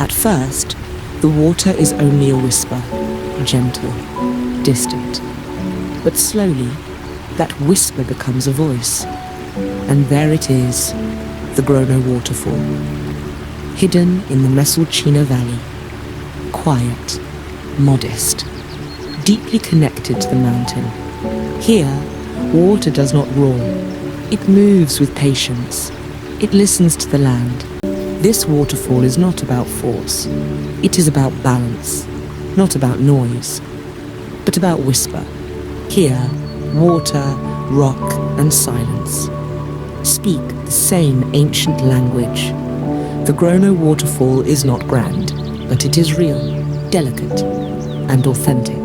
At first, the water is only a whisper, gentle, distant. But slowly, that whisper becomes a voice. And there it is, the Grono Waterfall, hidden in the Mesolcina Valley, quiet, modest, deeply connected to the mountain. Here, water does not roar. It moves with patience. It listens to the land. This waterfall is not about force. It is about balance, not about noise, but about whisper. Here, water, rock, and silence speak the same ancient language. The Grono Waterfall is not grand, but it is real, delicate, and authentic.